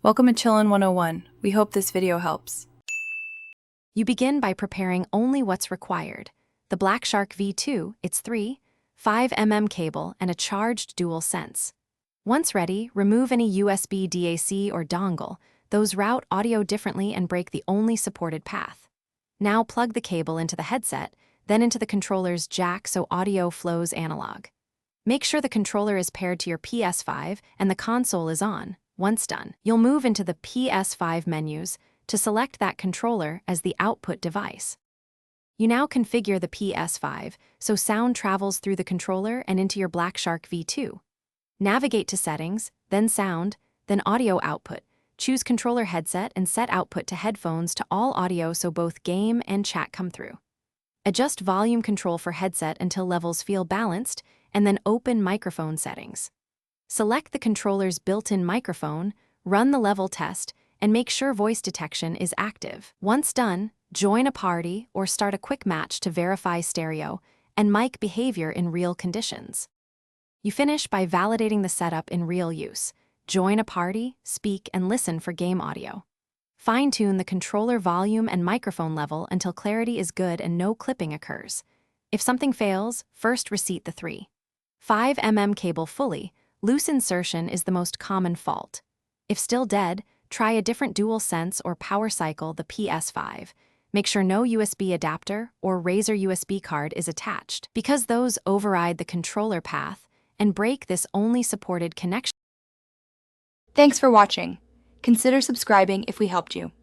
Welcome to Chillin' 101. We hope this video helps. You begin by preparing only what's required. The Blackshark V2, its 3.5 cable and a charged dual sense. Once ready, remove any USB DAC or dongle. Those route audio differently and break the only supported path. Now plug the cable into the headset, then into the controller's jack so audio flows analog. Make sure the controller is paired to your Ps5 and the console is on. Once done, you'll move into the Ps5 menus to select that controller as the output device. You now configure the Ps5 so sound travels through the controller and into your Blackshark V2. Navigate to Settings, then Sound, then Audio Output. Choose Controller Headset and set output to headphones to all audio so both game and chat come through. Adjust volume control for headset until levels feel balanced, and then open microphone settings. Select the controller's built-in microphone, run the level test, and make sure voice detection is active. Once done, join a party or start a quick match to verify stereo and mic behavior in real conditions. You finish by validating the setup in real use. Join a party, speak, and listen for game audio. Fine-tune the controller volume and microphone level until clarity is good and no clipping occurs. If something fails, first reseat the 3.5 cable fully. Loose insertion is the most common fault. If still dead, try a different dual sense or power cycle the Ps5. Make sure no USB adapter or Razer USB card is attached, because those override the controller path and break this only supported connection. Thanks for watching. Consider subscribing if we helped you.